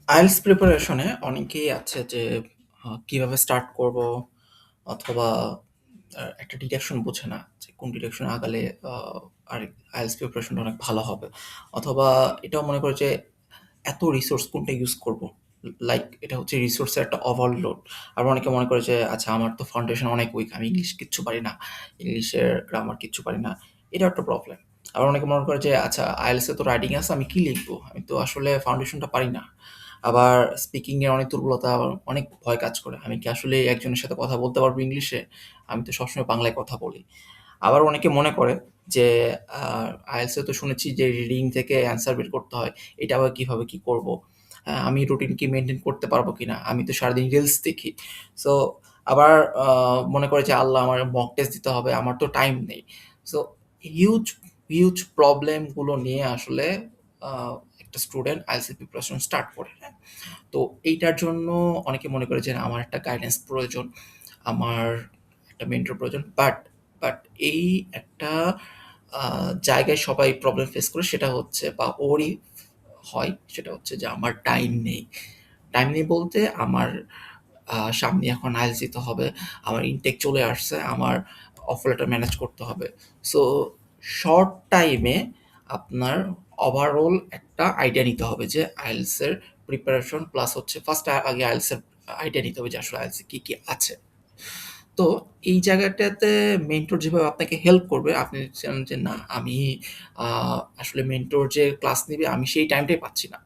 IELTS প্রিপারেশনে অনেকেই আছে যে কিভাবে স্টার্ট করব অথবা একটা ডিরেকশন বোঝে না যে কোন ডিরেকশনে আগালে আর আইএলটিএস প্রিপারেশনটা অনেক ভালো হবে। অথবা এটাও মনে করে যে এত রিসোর্স কোনটা ইউজ করব? লাইক এটা হচ্ছে রিসোর্সের একটা ওভারলোড। আবার অনেকে মনে করে যে আচ্ছা আমার তো ফাউন্ডেশন অনেক উইক, আমি ইংলিশ কিচ্ছু পারি না, ইংলিশের গ্রামার কিচ্ছু পারি না। এটাও একটা প্রবলেম। আবার অনেকে মনে করে যে আচ্ছা আইএলটিএস এ তো রাইটিং আছে, আমি কি লিখবো? আমি তো আসলে ফাউন্ডেশনটা পারি না। আবার স্পিকিং এর অনেক দুর্বলতা, আবার অনেক ভয় কাজ করে। আমি কি আসলে একজনের সাথে কথা বলতে পারবো ইংলিশে? আমি তো সবসময় বাংলায় কথা বলি। আবার অনেকে মনে করে যে আ IELTS এ তো শুনেছি যে রিডিং থেকে অ্যান্সার বের করতে হয়। এটা আবার কিভাবে কি করব? আমি রুটিন কি মেইনটেইন করতে পারবো কিনা? আমি তো সারাদিন রিলস দেখি। সো আবার আ মনে করে যে আল্লাহ আমার মক টেস্ট দিতে হবে, আমার তো টাইম নেই। সো হিউজ, হিউজ প্রবলেম গুলো নিয়ে আসলে আ একটা স্টুডেন্ট IELTS এর প্রিপারেশন স্টার্ট করে, হ্যাঁ? তো এইটার জন্য অনেকে মনে করে যে আমার একটা গাইডেন্স প্রয়োজন, আমার একটা মেন্টর প্রয়োজন। বাট এই একটা আ জায়গায় সবাই প্রবলেম ফেস করে, সেটা হচ্ছে বা ওরই হয়, সেটা হচ্ছে যে আমার টাইম নেই। টাইম নেই বলতে আমার সামনে এখন আইএলটিএস দিতে হবে। আমার ইনটেক চলে আসছে। আমার অফার লেটার ম্যানেজ করতে হবে। সো শর্ট টাইমে আপনার ওভারঅল একটা আইডিয়া নিতে হবে যে আইএলটিএস এর প্রিপারেশন প্লাস হচ্ছে ফার্স্ট আগে আইএলটিএস এর আইডিয়া নিতে হবে যে আসলে আইএলটিএস এ কি, কি আছে। তো এই জায়গাটাতে মেন্টর যেভাবে আপনাকে হেল্প করবে, আপনি চান যে না আমি আ আসলে মেন্টর যে ক্লাস নিবে আমি সেই টাইমটাই পাচ্ছি না।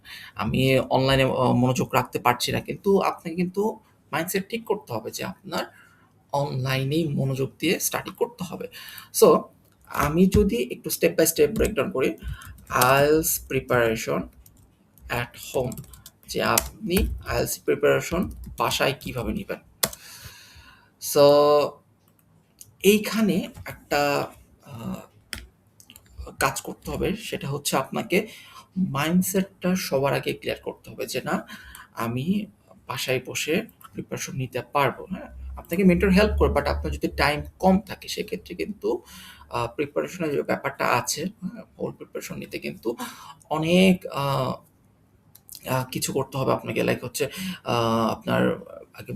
আমি অনলাইনে মনোযোগ রাখতে পারছি না। কিন্তু আপনাকে কিন্তু মাইন্ডসেট ঠিক করতে হবে যে আপনার অনলাইনেই মনোযোগ দিয়ে স্টাডি করতে হবে। সো আমি যদি একটু স্টেপ বাই স্টেপ ব্রেকডাউন করি, আইএলটিএস প্রিপারেশন এট হোম, যে আপনি আইএলটিএস প্রিপারেশন বাসায় কিভাবে নিবেন। সো এইখানে একটা আ কাজ করতে হবে, সেটা হচ্ছে আপনাকে মাইন্ডসেটটা সবার আগে ক্লিয়ার করতে হবে যে না আমি বাসায় বসে প্রিপারেশন নিতে পারবো, হ্যাঁ? আপনাকে মেন্টর হেল্প করবে, বাট আপনার যদি টাইম কম থাকে সেক্ষেত্রে কিন্তু প্রিপারেশনের যে ব্যাপারটা আছে, হ্যাঁ? হোল প্রিপারেশন নিতে কিন্তু অনেক কিছু করতে হবে আপনাকে। লাইক হচ্ছে আ আপনার আগে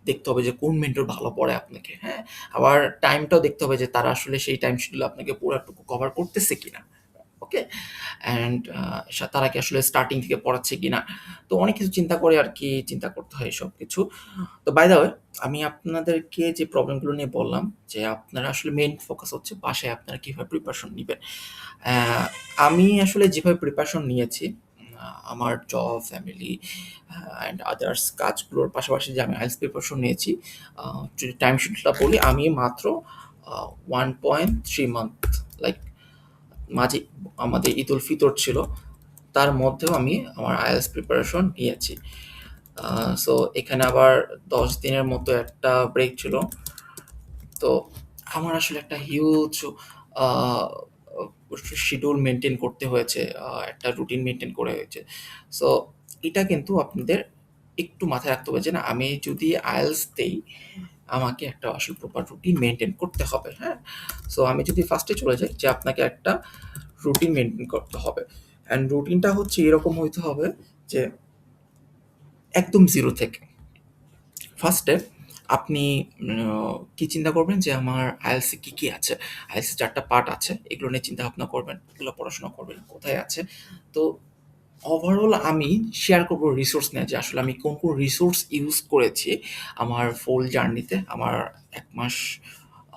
দেখতে হবে যে কোন মেন্টর ভালো পড়ায় আপনাকে, হ্যাঁ? আবার টাইমটাও দেখতে হবে যে তারা আসলে সেই টাইম শিডিউলে আপনাকে পুরাটুকু কভার করতেছে কিনা। ওকে? অ্যান্ড তারা কি আসলে স্টার্টিং থেকে পড়াচ্ছে কিনা। তো অনেক কিছু চিন্তা করে আরকি চিন্তা করতে হয় এসব কিছু। তো বাই দ্যা ওয়ে, আমি আপনাদেরকে যে প্রবলেমগুলো নিয়ে বললাম যে আপনারা আসলে মেইন ফোকাস হচ্ছে বাসায় আপনারা কিভাবে প্রিপারেশন নিবেন। অ্যা আমি আসলে যেভাবে প্রিপারেশন নিয়েছি, আমার জব, ফ্যামিলি অ্যান্ড আদার্স কাজগুলোর পাশাপাশি যে আমি আইএলটিএস প্রিপারেশন নিয়েছি, আ যদি টাইম শিডিউলটা বলি, আমি মাত্র 1.3 মান্থ, লাইক মাঝে আমাদের ঈদুল ফিতর ছিল। তার মধ্যেও আমি আমার আইএলটিএস প্রিপারেশন নিয়েছি। আ সো এখানে আবার ১০ দিনের মতো একটা ব্রেক ছিল। তো আমার আসলে একটা হিউজ আ শিডিউল মেইনটেইন করতে হয়েছে। একটা রুটিন মেইনটেইন করে হয়েছে। সো এটা কিন্তু আপনাদের একটু মাথায় রাখতে হবে যে না আমি যদি আইএলটিএস দেই, আমাকে একটা আসলে প্রপার রুটিন মেইনটেইন করতে হবে, হ্যাঁ? সো আমি যদি ফার্স্ট এ চলে যাই যে আপনাকে একটা রুটিন মেইনটেইন করতে হবে। অ্যান্ড রুটিনটা হচ্ছে এরকম হইতে হবে যে একদম 0 থেকে। ফার্স্টে আপনি কি চিন্তা করবেন যে আমার আইএলটিএস এ কি, কি আছে? আইএলটিএস এ ৪ টা পার্ট আছে। এগুলো নিয়ে চিন্তাভাবনা করবেন। এগুলো পড়াশোনা করবেন। কোথায় আছে? তো ওভারঅল আমি শেয়ার করব রিসোর্স নিয়ে যে আসলে আমি কোন, কোন রিসোর্স ইউজ করেছি আমার ফুল জার্নিতে। আমার ১ মাস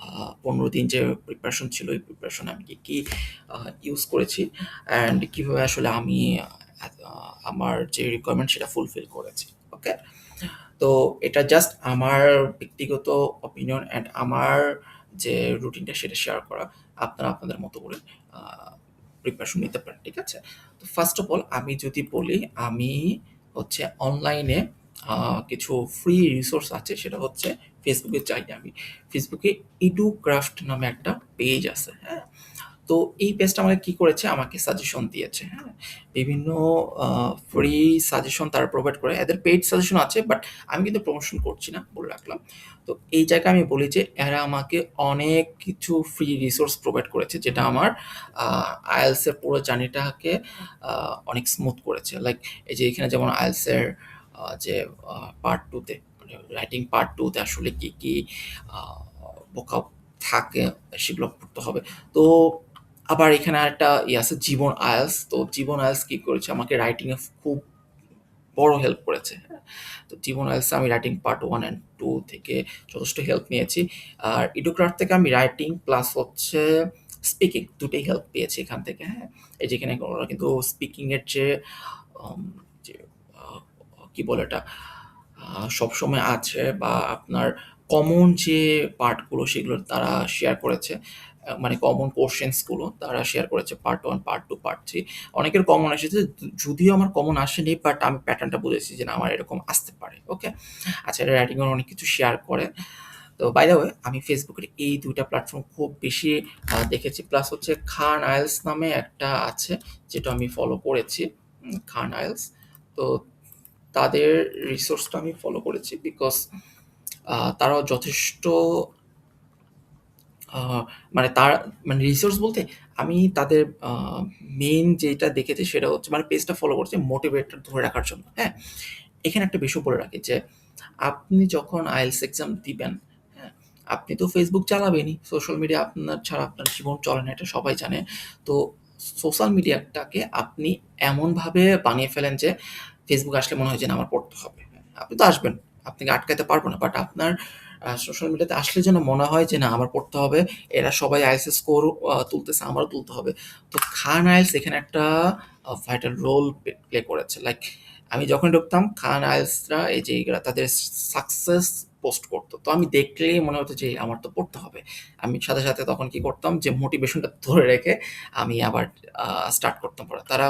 আ ১৫ দিন যে প্রিপারেশন ছিল, এই প্রিপারেশন আমি কি, কি ইউজ করেছি অ্যান্ড কিভাবে আসলে আমি আমার যে রিকোয়ারমেন্ট সেটা ফুলফিল করেছি। ওকে? তো এটা জাস্ট আমার ব্যক্তিগত অপিনিয়ন অ্যান্ড আমার যে রুটিনটা সেটা শেয়ার করা। আপনারা আপনাদের মতো করে আ প্রিপারেশন নিতে পারেন। ঠিক আছে? তো ফার্স্ট অফ অল আমি যদি বলি, আমি হচ্ছে অনলাইনে আ কিছু ফ্রি রিসোর্স আছে, সেটা হচ্ছে Facebook এ চাই আমি। Facebook এ এডুক্রাফট নামে একটা পেজ আছে, হ্যাঁ? তো তো এই পেজটা আমাকে কি করেছে? আমাকে সাজেশন দিয়েছে, হ্যাঁ? বিভিন্ন ফ্রি সাজেশন তারা প্রোভাইড করে। এদের পেইড সাজেশন আছে, বাট আমি কিন্তু প্রমোশন করছি না, বলে রাখলাম। তো এই জায়গায় আমি বলি যে এরা আমাকে অনেক কিছু ফ্রি রিসোর্স প্রোভাইড করেছে, যেটা আমার IELTS এর পুরো জার্নিটাকে অনেক স্মুথ করেছে। লাইক এই যে এখানে যেমন IELTS এর যে পার্ট 2 তে মানে রাইটিং পার্ট 2 তে আসলে কি আ ভোকাব থাকে সেগুলো পড়তে হবে। তো আবার এখানে আরেকটা আছে জীবন আইএলটিএস। তো জীবন আইএলটিএস কি করেছে? আমাকে রাইটিং এ খুব বড় হেল্প করেছে। হ্যাঁ? তো জীবন আইএলটিএস আমি রাইটিং পার্ট 1 অ্যান্ড 2 থেকে যথেষ্ট হেল্প নিয়েছি। আর এডুক্রাফট থেকে আমি রাইটিং প্লাস হচ্ছে স্পিকিং দুটোই হেল্প পেয়েছি এখান থেকে, হ্যাঁ? এই যে এখানে ওরা কিন্তু স্পিকিং এর আম যে আ কি বলে এটা? সবসময় আছে বা আপনার কমন যে পার্টগুলো সেগুলো তারা শেয়ার করেছে। মানে কমন কোয়েশ্চেনস গুলো তারা শেয়ার করেছে পার্ট 1, পার্ট 2, পার্ট 3 অনেকের কমন এসেছে। যদিও আমার কমন আসেনি, বাট আমি প্যাটার্নটা বুঝেছি যে না আমার এরকম আসতে পারে। ওকে? আচ্ছা, এরা রাইটিং এর অনেক কিছু শেয়ার করে। তো বাই দ্য ওয়ে আমি Facebook এর এই ২ টা প্ল্যাটফর্ম খুব বেশি দেখেছি। প্লাস হচ্ছে খান আইএলটিএস নামে একটা আছে যেটা আমি ফলো করেছি। খান আইএলটিএস। তো তাদের রিসোর্সটা আমি ফলো করেছি বিকজ তারাও যথেষ্ট আ মানে তার মানে রিসোর্স বলতে আমি তাদের মেইন যেটা দেখেছি সেটা হচ্ছে মানে পেজটা ফলো করছি মোটিভেটর ধরে রাখার জন্য। হ্যাঁ? এখানে একটা বিষয় বলে রাখি যে আপনি যখন IELTS এক্সাম দিবেন, হ্যাঁ? আপনি তো Facebook চালাবেনই। সোশ্যাল মিডিয়া আপনার ছাড়া আপনার জীবন চলে না, এটা সবাই জানে। তো সোশ্যাল মিডিয়াটাকে আপনি এমনভাবে বানিয়ে ফেলেন যে Facebook আসলে মনে হয় যে না আমার পড়তে হবে। আপনি তো আসবেন। আপনাকে আটকাতে পারব না। বাট আপনার সোশ্যাল মিডিয়াতে আসলে যেন মনে হয় যে না আমার পড়তে হবে। এরা সবাই IELTS এর স্কোর তুলতেছে, আমারও তুলতে হবে। তো খান IELTS এখানে একটা ভাইটাল রোল প্লে করেছে। লাইক আমি যখন ঢুকতাম খান আইএলটিএসরা এই যে এগুলা তাদের সাকসেস পোস্ট করতো। তো আমি দেখলেই মনে হতো যে আমার তো পড়তে হবে। আমি সাথে তখন কি করতাম যে মোটিভেশনটা ধরে রেখে আমি আবার স্টার্ট করতাম পড়া। তারা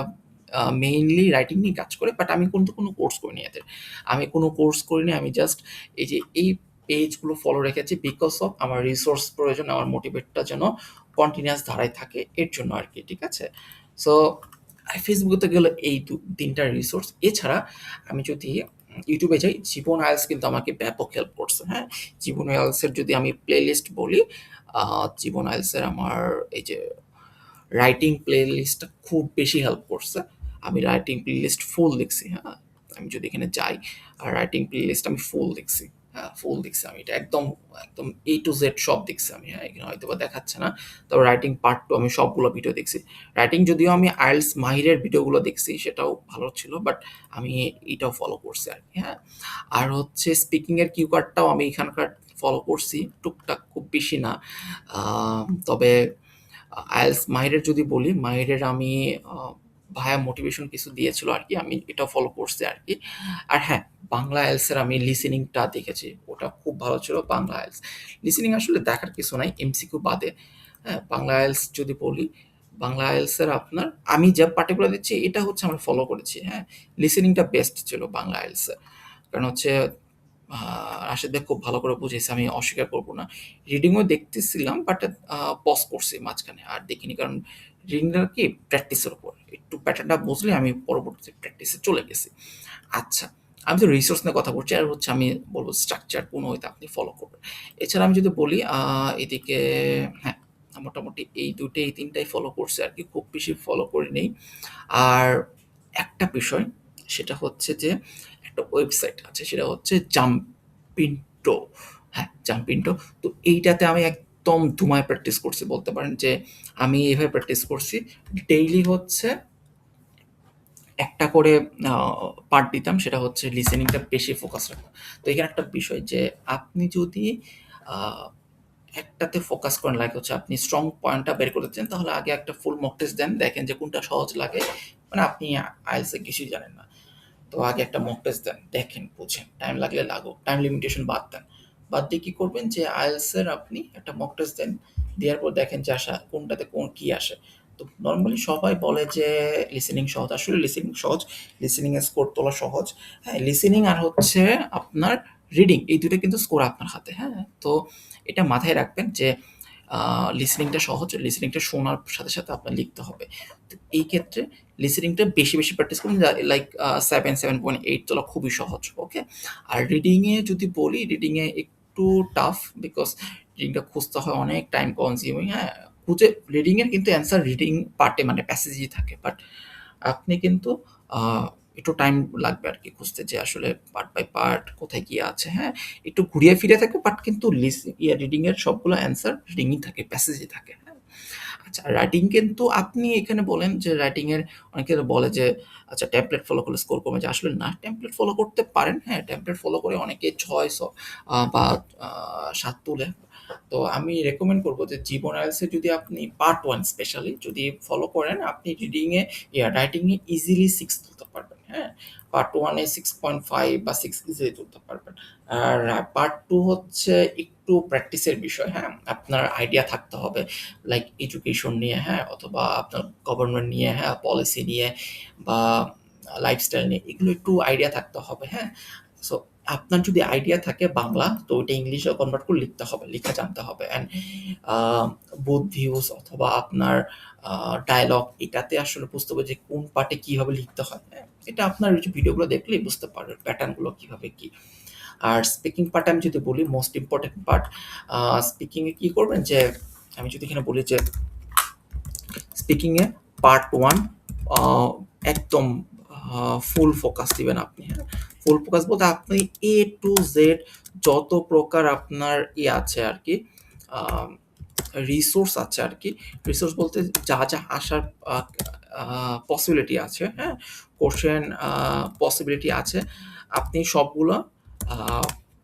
মেইনলি রাইটিং নিয়ে কাজ করে, বাট আমি কিন্তু কোনো কোর্স করিনি এদের। আমি কোনো কোর্স করিনি। আমি জাস্ট এই যে এই পেজগুলো ফলো রেখেছি বিকজ অফ আমার রিসোর্স প্রয়োজন, আমার মোটিভেটটা যেন কন্টিনিউয়াস ধারায় থাকে এর জন্য আরকি। ঠিক আছে? সো Facebook তে গেলে এই ৩ টা রিসোর্স। এছাড়া আমি যদি YouTube এ যাই, জীবন আইএলটিএস কিন্তু আমাকে ব্যাপক হেল্প করছে, হ্যাঁ? জীবন আইএলটিএস এর যদি আমি প্লেলিস্ট বলি, আ জীবন আইএলটিএস এর আমার এই যে রাইটিং প্লেলিস্টটা খুব বেশি হেল্প করছে। আমি রাইটিং প্লেলিস্ট ফুল দেখছি, হ্যাঁ? আমি যদি এখানে যাই, আর রাইটিং প্লেলিস্ট আমি ফুল দেখছি। হ্যাঁ, ফুল দেখছি আমি। এটা একদম A to Z সব দেখছি আমি। হ্যাঁ, এখানে হয়তোবা দেখাচ্ছে না। তবে রাইটিং পার্ট 2 আমি সবগুলো ভিডিও দেখছি। রাইটিং যদিও আমি IELTS মাহিরের ভিডিওগুলো দেখছি, সেটাও ভালো ছিল। বাট আমি এটাও ফলো করছি আরকি, হ্যাঁ? আর হচ্ছে স্পিকিং এর কিউ কার্ডটাও আমি এখানকার ফলো করছি। টুকটাক, খুব বেশি না। তবে আইএলটিএস মাহিরের যদি বলি, মাহিরের আমি আ ভায়া মোটিভেশন কিছু দিয়েছিল আরকি। আমি এটা ফলো করছি আরকি। আর হ্যাঁ, বাংলা আইএলটিএস এর আমি লিসেনিংটা দেখেছি। ওটা খুব ভালো ছিল বাংলা আইএলটিএস। লিসেনিং আসলে দেখার কিছু নাই, এমসিকিউ বাদে। হ্যাঁ? বাংলা আইএলটিএস যদি বলি, বাংলা আইএলটিএস এর আপনার আমি যে পার্টিকুলার দিচ্ছি এটা হচ্ছে আমি ফলো করেছি, হ্যাঁ? লিসেনিংটা বেস্ট ছিল বাংলা আইএলটিএস এ। কারণ হচ্ছে আ রাশেদ ভাই খুব ভালো করে বুঝিয়েছে, আমি অস্বীকার করব না। রিডিংও দেখতেছিলাম, বাট পজ করছি মাঝখানে। আর দেখিনি, কারণ রিডিংটা কি প্র্যাকটিসের উপর। একটু প্যাটার্নটা বুঝলে আমি পরবর্তীতে প্র্যাকটিসে চলে গেছি। আচ্ছা, আমি তো রিসোর্স নিয়ে কথা বলছি, আর হচ্ছে আমি বলব স্ট্রাকচার কোন ওয়েতে আপনি ফলো করবেন। এছাড়া আমি যদি বলি এদিকে হ্যাঁ, মোটামুটি এই ২ টা এই ৩ টাই ফলো করছি আরকি। খুব বেশি ফলো করি নাই। আর একটা বিষয় সেটা হচ্ছে যে একটা ওয়েবসাইট আছে, সেটা হচ্ছে জাম্পিন্টো। হ্যাঁ, জাম্পিন্টো। তো এইটাতে আমি একদম ধুমায় প্র্যাকটিস করছি বলতে পারেন যে আমি এভাবে প্র্যাকটিস করছি। ডেইলি হচ্ছে একটা করে আ পার্ট দিতাম, সেটা হচ্ছে লিসেনিংটা বেশি ফোকাস রাখা। তো এখানে একটা বিষয় যে আপনি যদি আ একটাতে ফোকাস করেন, লাইক হচ্ছে আপনি স্ট্রং পয়েন্টটা বের করতে চান, তাহলে আগে একটা ফুল মক টেস্ট দেন। দেখেন যে কোনটা সহজ লাগে। মানে আপনি IELTS এ কিছুই জানেন না। তো আগে একটা মক টেস্ট দেন। দেখেন, বুঝেন। টাইম লাগলে লাগুক। টাইম লিমিটেশন বাদ দেন। বাদ দিয়ে কি করবেন যে IELTS এর আপনি একটা মক টেস্ট দেন। দেওয়ার পর দেখেন যে কোনটাতে কি আসে। তো নরমালি সবাই বলে যে লিসেনিং সহজ। আসলে লিসেনিং সহজ। লিসেনিং এর স্কোর তোলা সহজ। হ্যাঁ, লিসেনিং আর হচ্ছে আপনার রিডিং, এই ২ টা কিন্তু স্কোর আপনার হাতে। হ্যাঁ? তো এটা মাথায় রাখবেন যে লিসেনিংটা সহজ। লিসেনিংটা শোনার সাথে, সাথে আপনার লিখতে হবে। তো এই ক্ষেত্রে লিসেনিংটা বেশি, বেশি প্র্যাকটিস করুন। লাইক 7, 7.8 তোলা খুবই সহজ। ওকে? আর রিডিং এ যদি বলি, রিডিং এ একটু টাফ বিকজ রিডিংটা খুঁজতে হয়, অনেক টাইম কনজিউমিং, হ্যাঁ? খুঁজে রিডিং এর কিন্তু অ্যান্সার রিডিং পার্টে মানে প্যাসেজেই থাকে। বাট আপনি কিন্তু আ একটু টাইম লাগবে আরকি খুঁজতে যে আসলে পার্ট বাই পার্ট কোথায় কি আছে, হ্যাঁ? একটু ঘুরিয়ে ফিরিয়ে থাকে বাট কিন্তু রিডিং এর সবগুলো অ্যান্সার রিডিং এই থাকে, প্যাসেজেই থাকে, হ্যাঁ? আচ্ছা, রাইটিং কিন্তু আপনি এখানে বলেন যে রাইটিং এর অনেকে বলে যে আচ্ছা টেমপ্লেট ফলো করলে স্কোর কমে যায়। আসলে না, টেমপ্লেট ফলো করতে পারেন। হ্যাঁ, টেমপ্লেট ফলো করে অনেকে ৬ বা ৭ তুলে। তো আমি রেকমেন্ড করব যে জীবন আইএলটিএস এ যদি আপনি পার্ট 1 স্পেশালি যদি ফলো করেন, আপনি reading a writing A easily 6 তুলতে পারবেন। হ্যাঁ? পার্ট 1 এ 6.5 বা 6 ইজিলি তুলতে পারবেন। আর পার্ট 2 হচ্ছে একটু প্র্যাকটিসের বিষয়। হ্যাঁ? আপনার আইডিয়া থাকতে হবে। লাইক এডুকেশন নিয়ে, হ্যাঁ? অথবা আপনার গভর্নমেন্ট নিয়ে, হ্যাঁ? পলিসি নিয়ে বা লাইফস্টাইল নিয়ে, এগুলো একটু আইডিয়া থাকতে হবে, হ্যাঁ? সো আপনার যদি আইডিয়া থাকে বাংলা, তো ওইটা ইংলিশে কনভার্ট করে লিখতে হবে, লিখা জানতে হবে। অ্যান্ড আ বোথ ভিউজ অথবা আপনার ডায়ালগ, এটাতে আসলে বুঝতে হবে যে কোন পার্টে কিভাবে লিখতে হয়, হ্যাঁ? এটা আপনার ওই যে ভিডিওগুলো দেখলেই বুঝতে পারবেন প্যাটার্ন গুলো কিভাবে কি। আর স্পিকিং পার্ট আমি যদি বলি, মোস্ট ইম্পোর্টেন্ট পার্ট, স্পিকিং এ কি করবেন যে আমি যদি এখানে বলি যে স্পিকিং এ পার্ট 1 আ একদম ফুল ফোকাস দিবেন আপনি, হ্যাঁ? ফুল ফোকাস বলতে আপনি A to Z যত প্রকার আপনার আছে আরকি, আ রিসোর্স আছে আরকি। রিসোর্স বলতে যা, যা আসার আ আ পসিবিলিটি আছে, হ্যাঁ? কোয়েশ্চেন পসিবিলিটি আছে। আপনি সবগুলা আ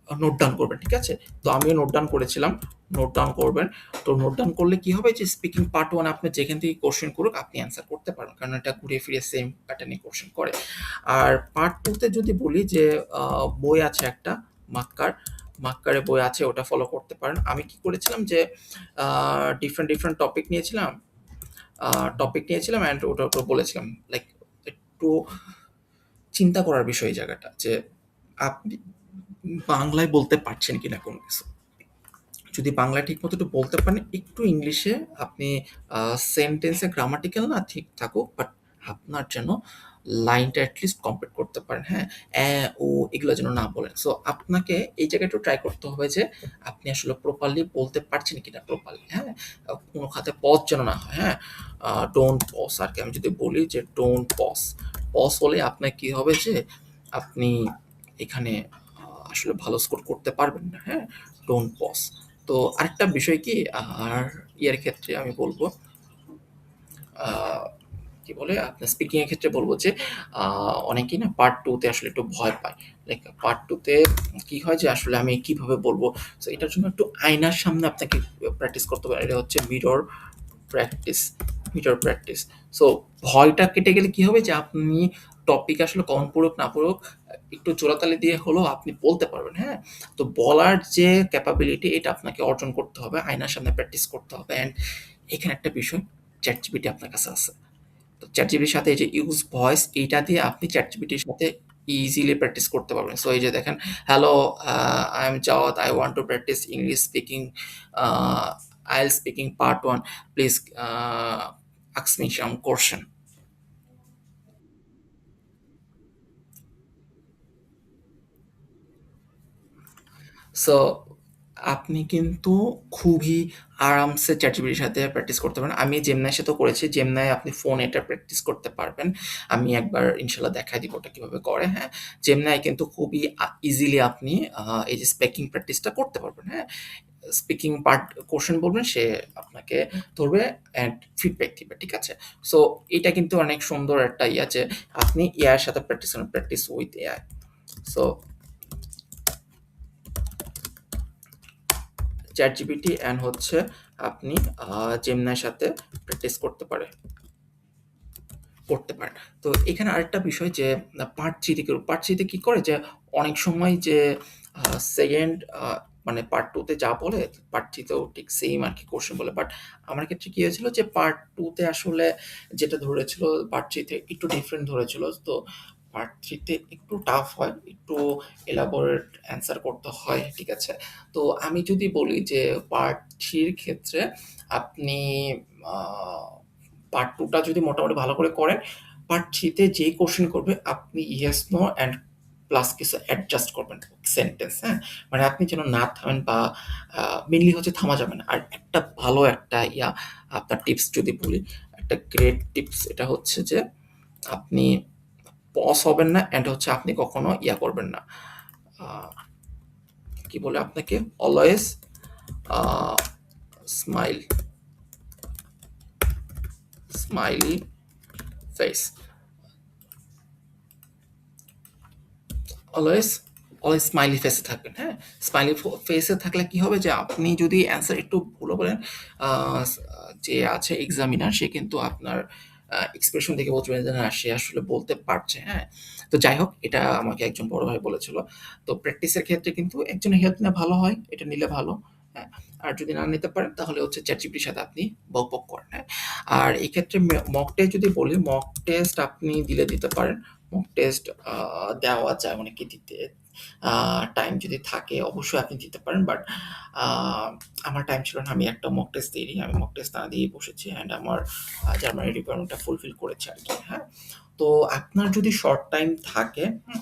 নোট ডাউন করবেন, ঠিক আছে? তো আমিও নোট ডাউন করেছিলাম। নোট ডাউন করবেন। তো নোট ডাউন করলে কি হবে যে স্পিকিং পার্ট 1 আপনি যেখান থেকে কোয়েশ্চেন করুক আপনি অ্যান্সার করতে পারবেন। কারণ এটা ঘুরিয়ে ফিরিয়ে সেম প্যাটার্ন এ কোয়েশ্চেন করে। আর পার্ট 2 তে যদি বলি যে আ বই আছে একটা মাক্কার, মাক্কারের বই আছে, ওটা ফলো করতে পারেন। আমি কি করেছিলাম যে a different, different a topic নিয়েছিলাম অ্যান্ড ওটার উপর বলেছিলাম। লাইক একটু চিন্তা করার বিষয় এই জায়গাটা যে আপনি বাংলায় বলতে পারছেন কিনা কোনো কিছু। যদি বাংলায় ঠিকমতো একটু বলতে পারেন, একটু ইংলিশে আপনি আ সেন্টেন্স এ গ্রামাটিক্যাল না ঠিক থাকুক, বাট আপনার যেন লাইনটা এট লিস্ট কমপ্লিট করতে পারেন, হ্যাঁ? ও এগুলো যেন না বলেন। সো আপনাকে এই জায়গায় একটু ট্রাই করতে হবে যে আপনি আসলে প্রপারলি বলতে পারছেন কিনা প্রপারলি, হ্যাঁ? কোনো খাতে পজ যেন না হয়, হ্যাঁ? ডোন্ট পজ আরকি আমি যদি বলি যে ডোন্ট পজ। পজ হলে আপনার কি হবে যে আপনি এখানে আসলে ভালো স্কোর করতে পারবেন না, হ্যাঁ? Don't pause. তো আরেকটা বিষয় কি, আর ইয়ের ক্ষেত্রে আমি বলব, আ কি বলে? আপনার স্পিকিং এর ক্ষেত্রে বলব যে অনেকেই না পার্ট 2 তে আসলে একটু ভয় পায়। লাইক পার্ট 2 তে কি হয় যে আসলে আমি কিভাবে বলব? সো এটার জন্য একটু আয়নার সামনে আপনাকে প্র্যাকটিস করতে হবে। এটা হচ্ছে প্র্যাকটিস, মিরর প্র্যাকটিস। সো ভয়টা কেটে গেলে কি হবে যে আপনি টপিক আসলে কমন পড়ুক না পড়ুক, একটু জোড়াতালি দিয়ে হলেও আপনি বলতে পারবেন, হ্যাঁ? তো বলার যে ক্যাপাবিলিটি, এটা আপনাকে অর্জন করতে হবে। আয়নার সামনে প্র্যাকটিস করতে হবে। অ্যান্ড এখানে একটা বিষয়, ChatGPT আপনার কাছে আছে। তো ChatGPT র সাথে এই যে ইউস ভয়েস, এইটা দিয়ে আপনি ChatGPT র সাথে ইজিলি প্র্যাকটিস করতে পারবেন। সো এই যে দেখেন, "hello, I am Jawad. I want to practice English speaking, uh, IELTS speaking part 1. Please ask me some question." So আপনি কিন্তু খুবই আরামসে ChatGPT র সাথে প্র্যাকটিস করতে পারেন। আমি Gemini র সাথেও করেছি। Gemini আপনি ফোনে এটা প্র্যাকটিস করতে পারবেন। আমি একবার ইনশাআল্লাহ দেখায় দিব ওটা কিভাবে করে, হ্যাঁ? Gemini কিন্তু খুবই ইজিলি আপনি এই যে স্পিকিং প্র্যাকটিসটা করতে পারবেন, হ্যাঁ? স্পিকিং পার্ট কোয়েশ্চেন বলবেন, সে আপনাকে ধরবে অ্যান্ড ফিডব্যাক দিবে, ঠিক আছে? সো এটা কিন্তু অনেক সুন্দর একটা যে আপনি এআই এর সাথে প্র্যাকটিস করেন, practice with AI. So ChatGPT and হচ্ছে আপনি Gemini র সাথে প্র্যাকটিস করতে পারেন। তো এখানে আরেকটা বিষয় যে পার্ট 3 তে পার্ট 3 তে কি করে যে অনেক সময় যে আ সেকেন্ড মানে পার্ট 2 তে যা বলে পার্ট 3 তেও ঠিক সেইম আরকি কোয়েশ্চেন বলে। বাট আমার ক্ষেত্রে কি হয়েছিল যে পার্ট 2 তে আসলে যেটা ধরেছিল পার্ট 3 তে একটু ডিফারেন্ট ধরেছিল। তো পার্ট 3 তে একটু টাফ হয়, একটু এলাবোরেট অ্যান্সার করতে হয়, ঠিক আছে? তো আমি যদি বলি যে পার্ট 3 এর ক্ষেত্রে আপনি আ পার্ট 2 টা যদি মোটামুটি ভালো করে করেন, পার্ট 3 তে যেই কোয়েশ্চেন করবে আপনি ইয়েস, নো অ্যান্ড প্লাস কিছু অ্যাডজাস্ট করবেন সেন্টেন্স, হ্যাঁ? মানে আপনি যেন না থামেন বা মেইনলি হচ্ছে থামা যাবে না। আর একটা ভালো একটা আপনার টিপস যদি বলি, একটা গ্রেট টিপস এটা হচ্ছে যে আপনি পজ হবেন না অ্যান্ড হচ্ছে আপনি কখনো করবেন না। আ কি বলে আপনাকে? Always a smile, smiley face. Always always smiley ফেসে থাকবেন, হ্যাঁ? স্মাইলি ফেসে থাকলে কি হবে যে আপনি যদি অ্যান্সার একটু ভুলও বলেন, আ যে আছে এক্সামিনার সে কিন্তু আপনার এক্সপ্রেশন দেখে বুঝবে যে না সে আসলে বলতে পারছে, হ্যাঁ? তো যাই হোক এটা আমাকে একজন বড় ভাই বলেছিল। তো প্র্যাকটিসের ক্ষেত্রে কিন্তু একজনের হেল্প নেওয়া ভালো হয়। এটা নিলে ভালো, হ্যাঁ? আর যদি না নিতে পারেন তাহলে হচ্ছে ChatGPT র সাথে আপনি বকবক করেন, হ্যাঁ? আর এই ক্ষেত্রে মক টেস্ট যদি বলি, মক টেস্ট আপনি দিতে পারেন। মক টেস্ট দেওয়া যায় অনেকে দিতে। টাইম যদি থাকে অবশ্যই আপনি দিতে পারেন। বাট আ আমার টাইম ছিল না। আমি একটা মক টেস্ট দিইনি। আমি মক টেস্ট না দিয়েই বসেছি অ্যান্ড আমার জার্মানি রিকোয়ারমেন্টটা ফুলফিল করেছি আরকি, হ্যাঁ? তো আপনার যদি শর্ট টাইম থাকে, হুম?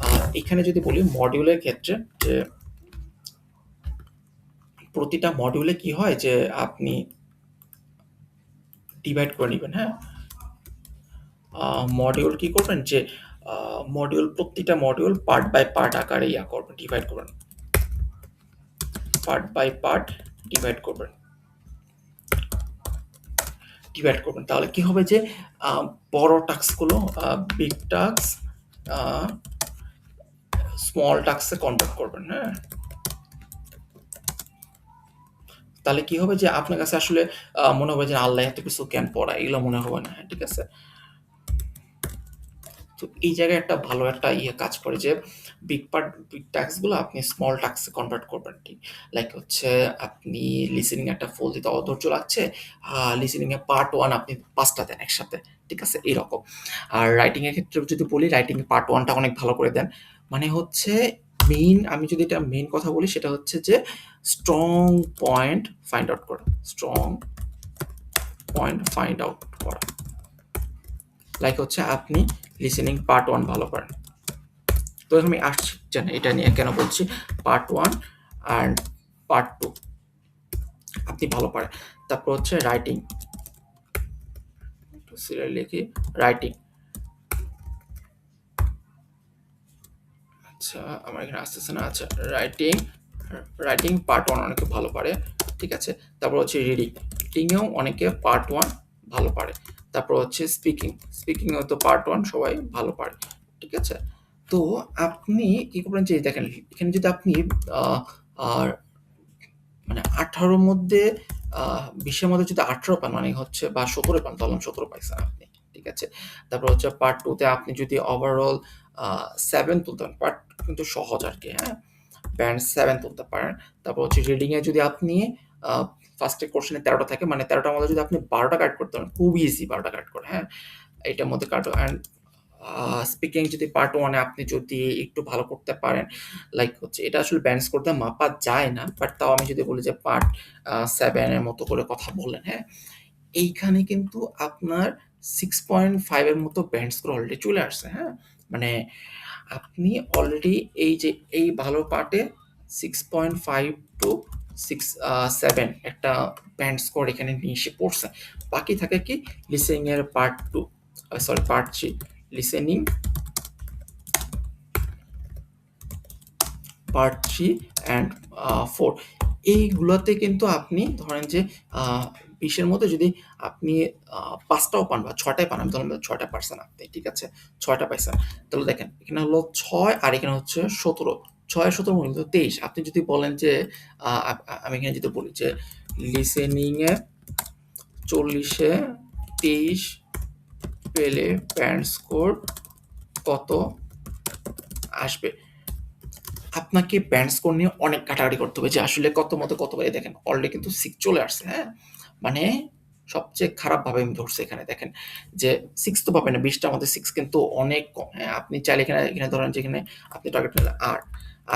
আ এখানে যদি বলি মডিউলের ক্ষেত্রে যে প্রতিটা মডিউলে কি হয় যে আপনি ডিভাইড করে নিবেন, হ্যাঁ? মডিউল কি করবেন যে প্রতিটা মডিউল পার্ট বাই পার্ট আকারে করবেন, ডিভাইড করবেন। পার্ট বাই পার্ট ডিভাইড করবেন। তাহলে কি হবে যে বড় টাস্কগুলো বিগ টাস্ক আ স্মল টাস্কে কনভার্ট করবেন, হ্যাঁ? তাহলে কি হবে যে আপনার কাছে আসলে মনে হবে যে আল্লাহ এত কিছু কেন পড়ায়? এগুলো মনে হবে না, হ্যাঁ? ঠিক আছে? তো এই জায়গায় একটা ভালো একটা কাজ করে যে বিগ টাস্ক গুলো আপনি স্মল টাস্কে কনভার্ট করবেন, ঠিক? লাইক হচ্ছে আপনি লিসেনিং একটা ফুল দিতে অধৈর্য লাগছে, লিসেনিং এ পার্ট 1 আপনি ৫ টা দেন একসাথে। ঠিক আছে? এরকম। আর রাইটিং এর ক্ষেত্রে যদি বলি, রাইটিং এ পার্ট 1 টা অনেক ভালো করে দেন। মানে হচ্ছে আমি যদি এটা মেইন কথা বলি সেটা হচ্ছে যে স্ট্রং পয়েন্ট ফাইন্ড আউট করা। স্ট্রং পয়েন্ট ফাইন্ড আউট করা। লাইক হচ্ছে আপনি লিসেনিং পার্ট 1 ভালো করেন। তো আমি আসছি জানি এটা নিয়ে কেন বলছি। পার্ট 1 অ্যান্ড পার্ট 2 আপনি ভালো পারেন। তারপর হচ্ছে রাইটিং। একটু সিরিয়াল লিখি। রাইটিং। আচ্ছা, আমার এখানে আসতেছে না। আচ্ছা, রাইটিং, রাইটিং পার্ট 1 অনেকে ভালো পারে। ঠিক আছে? তারপর হচ্ছে রিডিং। রিডিংয়েও অনেকে পার্ট 1 ভালো পারে। তারপর হচ্ছে স্পিকিং। স্পিকিং এও তো পার্ট 1 সবাই ভালো পারে। ঠিক আছে? তো আপনি কি করবেন যে দেখেন এখানে যদি আপনি আ আর মানে ১৮ র মধ্যে ২০ এর মধ্যে যদি ১৮ পান মানে হচ্ছে বা ১৭ পান ধরলাম ১৭ পাইছেন আপনি। ঠিক আছে? তারপর হচ্ছে পার্ট 2 তে আপনি যদি ওভারঅল আ ৭ তুলতে পারেন, পার্ট কিন্তু সহজ আরকি, হ্যাঁ? ব্যান্ড 7 তুলতে পারেন। তারপর হচ্ছে রিডিং এ যদি আপনি আ ফার্স্ট এ কোশ্চেনে ১৩ টা থাকে মানে ১৩ টার মধ্যে যদি আপনি ১২ টা কারেক্ট করতে পারেন, খুব ইজি ১২ টা কারেক্ট করা, হ্যাঁ? এটার মধ্যে কাটো অ্যান্ড স্পিকিং যদি পার্ট 1 এ আপনি যদি একটু ভালো করতে পারেন, লাইক হচ্ছে এটা আসলে ব্যান্ড স্কোর দিয়ে মাপা যায় না। বাট তাও আমি যদি বলি যে পার্ট 7 এর মতো করে কথা বললেন, হ্যাঁ? এইখানে কিন্তু আপনার 6.5 এর মতো ব্যান্ড স্কোর অলরেডি চলে আসছে, হ্যাঁ? মানে আপনি অলরেডি এই যে এই ভালো পার্টে 6.5 টু 7 একটা ব্যান্ড স্কোর এখানে নিয়ে এসে পড়ছে। বাকি থাকে কি লিসেনিং এর part 2 sorry part 3 listening part 3 and 4 এইগুলোতে কিন্তু আপনি ধরেন যে ২০ এর মধ্যে যদি আপনি ৫ টাও পান বা ৬ টাই পান, আমি ধরলাম ৬ টা পারছেন আপনি, ঠিক আছে? ৬ টা পাইছেন। তাহলে দেখেন এখানে হলো ৬ আর এখানে হচ্ছে ১৭। ৬ আর ১৭ মূলত ২৩। আপনি যদি বলেন যে আ আ আমি এখানে যদি বলি যে লিসেনিং এ ৪০ এ ২৩ পেলে ব্যান্ড স্কোর কত আসবে? আপনাকে ব্যান্ড স্কোর নিয়ে অনেক ঘাটাঘাটি করতে হবে যে আসলে কত মতো কত পারে দেখেন অলরেডি কিন্তু 6 চলে আসছে, হ্যাঁ? মানে সবচেয়ে খারাপভাবে আমি ধরছি এখানে দেখেন যে 6 তো পাবেন না, 20টার মধ্যে 6 কিন্তু অনেক কম। হ্যাঁ, আপনি চাইলে এখানে ধরেন যে এখানে আপনি টার্গেট নিলেন 8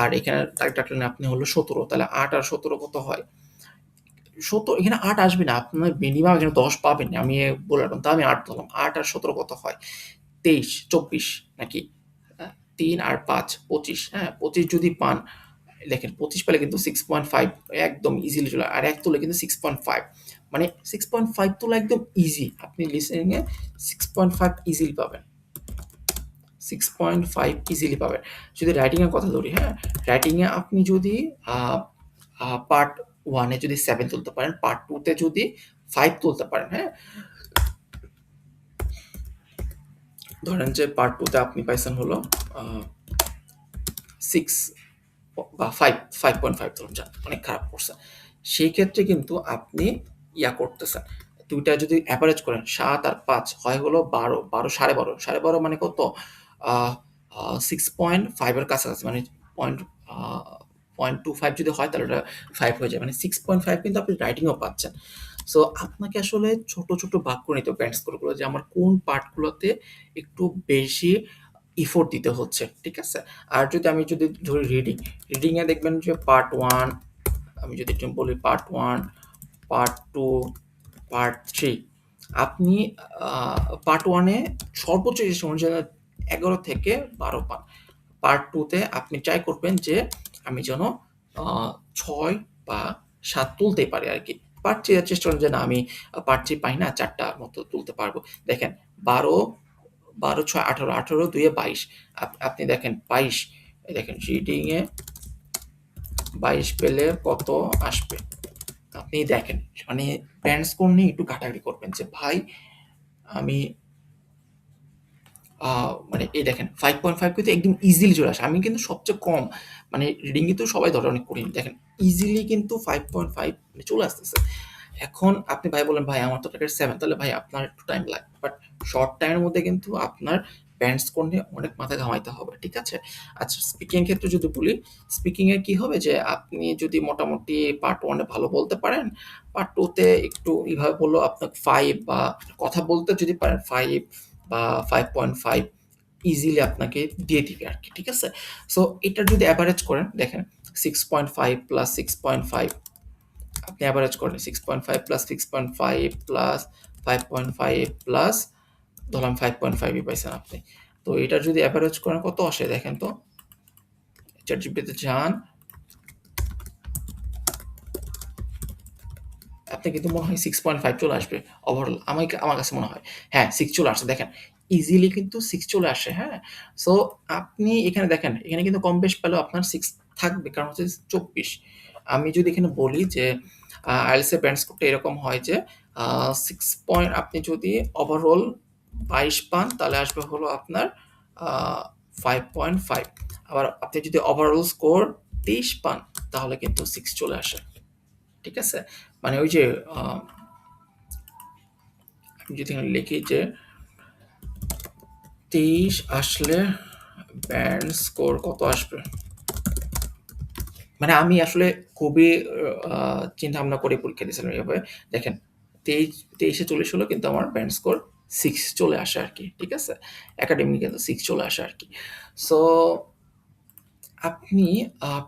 আর এখানে টার্গেট রাখলেন আপনি হলো 17, তাহলে 8 আর 17 কত হয়? 17, এখানে 8 আসবে না, আপনার মিনিমাম এখানে 10 পাবেন না। আমি বলে রাখলাম, তাও আমি 8 ধরলাম। 8 আর 17 কত হয়? 23, 24 নাকি? 3 আর 5, 25। হ্যাঁ, 25 যদি পান, দেখেন 25 পেলে কিন্তু 6.5 একদম ইজিলি চলে, আর 1 তুলে কিন্তু 6.5, মানে 6.5 তোলা একদম ইজি। আপনি লিসেনিং এ 6.5 ইজিলি পাবেন, 6.5 ইজিলি পাবেন। যদি রাইটিং এর কথা ধরি, হ্যাঁ, রাইটিং এ আপনি যদি পার্ট 1 এ যদি 7 তুলতে পারেন, পার্ট 2 তে যদি 5 তুলতে পারেন, হ্যাঁ, ধরেন যে পার্ট 2 তে আপনি পাইছেন হলো 6 বা 5.5 ধরুন, যান অনেক খারাপ করছে। সেই ক্ষেত্রে কিন্তু আপনি করতেছেন। ২ টা যদি এভারেজ করেন ৭ আর ৫ হয় হলো ১২, ১২ ১২.৫, ১২.৫ মানে কত? আ আ 6.5 এর কাছাকাছি, মানে পয়েন্ট আ 0.25 যদি হয় তাহলে ওটা 5 হয়ে যায়। মানে 6.5 কিন্তু আপনি রাইটিং এও পাচ্ছেন। সো আপনাকে আসলে ছোট, ছোট ভাগ করে নিতে হবে ব্যান্ড স্কোর গুলো, যে আমার কোন পার্ট গুলোতে একটু বেশি ইফোর্ট দিতে হচ্ছে। ঠিক আছে? আর আমি যদি ধরি রিডিং, রিডিং এ দেখবেন যে পার্ট 1, আমি যদি একটু বলি পার্ট 1, পার্ট 2, পার্ট 3, আপনি আ পার্ট 1 এ সর্বোচ্চ চেষ্টা করুন যেন ১১ থেকে ১২ পান। পার্ট 2 তে আপনি ট্রাই করবেন যে আমি যেন আ ৬ বা ৭ তুলতেই পারি আরকি। পার্ট 3 এর চেষ্টা করুন যে না আমি পার্ট 3 পাই না, ৪ টার মতো তুলতে পারবো। দেখেন ১২, ১২, ৬, ১৮, ১৮, ২ এ ২২। আপনি দেখেন ২২, এই দেখেন রিডিং এ ২২ পেলে কত আসবে? আপনি দেখেন, মানে ব্যান্ড স্কোর নিয়ে একটু ঘাটাঘাটি করবেন যে ভাই আমি মানে এই দেখেন 5.5 কিন্তু একদম ইজিলি চলে আসে। আমি কিন্তু সবচেয়ে কম, মানে রিডিং কিন্তু সবাই ধরে অনেক কঠিন। দেখেন ইজিলি কিন্তু 5.5 মানে চলে আসতেছে। এখন আপনি ভাই বললেন, "ভাই আমার তো টার্গেট 7", তাহলে ভাই আপনার একটু টাইম লাগবে। বাট শর্ট টাইমের মধ্যে কিন্তু আপনার ব্যান্ড স্কোর নিয়ে অনেক মাথা ঘামাইতে হবে। ঠিক আছে? আচ্ছা, স্পিকিং এর ক্ষেত্রে যদি বলি, স্পিকিং এ কি হবে যে আপনি যদি মোটামুটি পার্ট 1 এ ভালো বলতে পারেন, পার্ট 2 তে একটু এভাবে বললেও আপনার 5 বা কথা বলতে যদি পারেন 5 বা 5.5 ইজিলি আপনাকে দিয়ে দিবে আরকি। ঠিক আছে? সো এটার যদি এভারেজ করেন, দেখেন 6.5 প্লাস 6.5, আপনি এভারেজ করেন 6.5 প্লাস 6.5 প্লাস 5.5 প্লাস ধরলাম 5.5 ই পাইছেন আপনি। তো এটার যদি এভারেজ করেন কত আসে দেখেন তো। ChatGPT তে যান, আপনার কিন্তু মনে হয় 6.5 চলে আসবে ওভারঅল। আমার কাছে মনে হয়। হ্যাঁ, 6 চলে আসছে দেখেন। ইজিলি কিন্তু 6 চলে আসে, হ্যাঁ? সো আপনি এখানে দেখেন, এখানে কিন্তু কম বেশ পেলেও আপনার 6 থাকবে, কারণ হচ্ছে 24। আমি যদি এখানে বলি যে IELTS এর ব্যান্ড স্কোরটা এরকম হয় যে 6 পয়েন্ট, আপনি যদি ওভারঅল 22 পান তাহলে আসবে হলো আপনার আ 5.5। আবার আপনি যদি ওভারঅল স্কোর 23 পান তাহলে কিন্তু 6 চলে আসে। ঠিক আছে? মানে ওই যে আ আমি যদি এখানে লিখি যে 23 আসলে ব্যান্ড স্কোর কত আসবে? মানে আমি আসলে খুবই আ চিন্তা-ভাবনা করে পরীক্ষা দিয়েছিলাম এভাবে। দেখেন 23 এ 40 হলো কিন্তু আমার ব্যান্ড স্কোর 6 চলে আসে আরকি। ঠিক আছে? একাডেমিক কিন্তু 6 চলে আসে আরকি। সো আপনি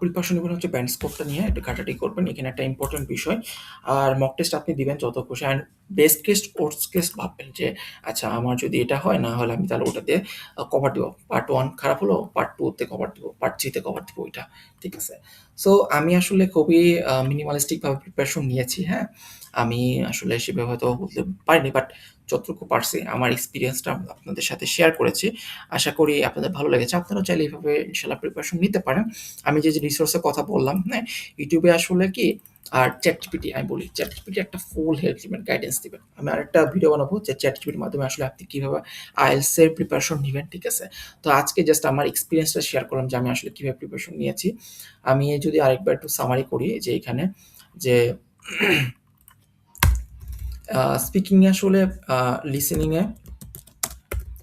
প্রিপারেশন নিবেন হচ্ছে ব্যান্ড স্কোরটা নিয়ে একটু ঘাটাঘাটি করবেন। এখানে একটা ইম্পোর্টেন্ট বিষয়। আর মক টেস্ট আপনি দিবেন যত খুশি। And best case, worst case ভাববেন যে আচ্ছা আমার যদি এটা হয়, না হলে আমি তাহলে ওটা দিয়ে কভার দিব। পার্ট 1 খারাপ হলো, পার্ট 2 তে কভার দিব, পার্ট 3 তে কভার দিব ওইটা। ঠিক আছে? সো আমি আসলে খুবই মিনিমালিস্টিক ভাবে প্রিপারেশন নিয়েছি, হ্যাঁ? আমি আসলে সেভাবে হয়তো বলতে পারিনি, বাট যতটুকু পারছি আমার এক্সপেরিয়েন্সটা আপনাদের সাথে শেয়ার করেছি। আশা করি আপনাদের ভালো লেগেছে। আপনারাও চাইলে এভাবে ইনশাআল্লাহ প্রিপারেশন নিতে পারেন। আমি যে রিসোর্স এর কথা বললাম, হ্যাঁ? YouTube এ আসলে কি, আর ChatGPT, আমি বলি ChatGPT একটা ফুল হেল্প দিবেন, গাইডেন্স দিবেন। আমি আরেকটা ভিডিও বানাবো যে ChatGPT এর মাধ্যমে আসলে আপনি কিভাবে IELTS এর প্রিপারেশন নিবেন, ঠিক আছে? তো আজকে জাস্ট আমার এক্সপেরিয়েন্সটা শেয়ার করলাম যে আমি আসলে কিভাবে প্রিপারেশন নিয়েছি। আমি যদি আরেকবার একটু সামারি করি যে এখানে যে স্পিকিং এ আসলে আ লিসেনিং এ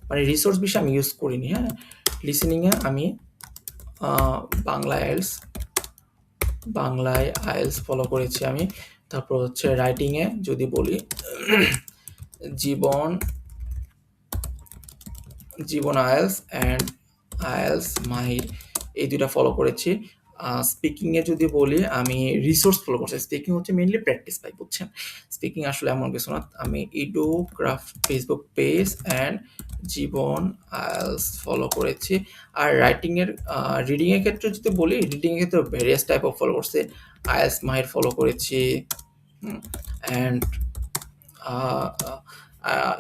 মানে রিসোর্স বেশি আমি ইউজ করিনি, হ্যাঁ? লিসেনিং এ আমি আ বাংলা IELTS বাংলায় IELTS ফলো করেছি আমি। তারপর হচ্ছে রাইটিংয়ে যদি বলি Jibon Jibon IELTS and IELTS Mahir এই দুইটা ফলো করেছি। স্পিকিংয়ে যদি বলি আমি রিসোর্স ফলো করছি। স্পিকিং হচ্ছে মেইনলি প্র্যাকটিস ভাই, বুঝছেন? স্পিকিং আসলে এমন কিছু না। আমি Edu Craft Facebook page and Jibon IELTS follow করেছি। আর রাইটিংয়ের রিডিংয়ের ক্ষেত্রে যদি বলি, রিডিংয়ের ক্ষেত্রে ভেরিয়াস টাইপ অফ ফলো করছি। আয়েলস মাহির ফলো করেছি, অ্যান্ড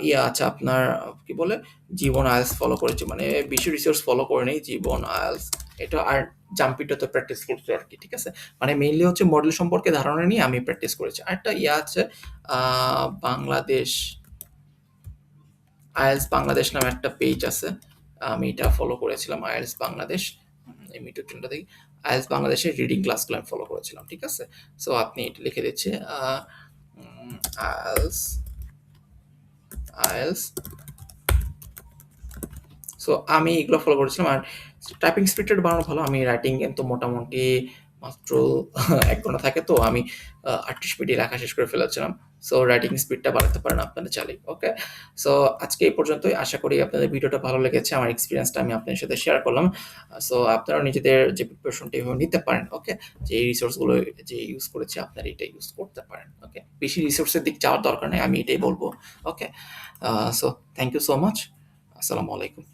ইয়ে আছে আপনার কি বলে জীবন আইএলস ফলো করেছি, মানে বেশি রিসোর্স ফলো করে নেই, জীবন আইএলস এটা। আর জাম্পিটা তো প্র্যাকটিস করছি আর কি, ঠিক আছে? মানে মেইনলি হচ্ছে মডেল সম্পর্কে ধারণা নিয়ে আমি প্র্যাকটিস করেছি। আর একটা ইয়ে আছে বাংলাদেশ আইএলস বাংলাদেশ নামে একটা পেজ আছে, আমি এটা ফলো করেছিলাম। আইএলস বাংলাদেশ, এই মিটু ট্রেনটা দেখি, আইএলস বাংলাদেশের রিডিং ক্লাসগুলো আমি ফলো করেছিলাম, ঠিক আছে? সো আপনি এটা লিখে দিচ্ছে আইএলস আইএলস। সো আমি এগুলো ফলো করেছিলাম। আর টাইপিং স্পিডটা বাড়ানো ভালো। আমি রাইটিং কিন্তু মোটামুটি মাত্র ১ ঘন্টা থাকে, তো আমি ৩৮ মিনিটে লেখা শেষ করে ফেলেছিলাম। সো রাইটিং স্পিডটা বাড়াতে পারেন আপনারা চাইলে। ওকে? সো আজকে এই পর্যন্তই। আশা করি আপনাদের ভিডিওটা ভালো লেগেছে। আমার এক্সপেরিয়েন্সটা আমি আপনাদের সাথে শেয়ার করলাম। সো আপনারা নিজেদের যে প্রিপারেশনটা এভাবে নিতে পারেন। ওকে? যে এই রিসোর্সগুলো যে ইউজ করেছি আপনারা এটা ইউজ করতে পারেন। ওকে? বেশি রিসোর্সের দিক যাওয়ার দরকার নেই। আমি এটাই বলব। Okay? So thank you so much. আসসালামু আলাইকুম।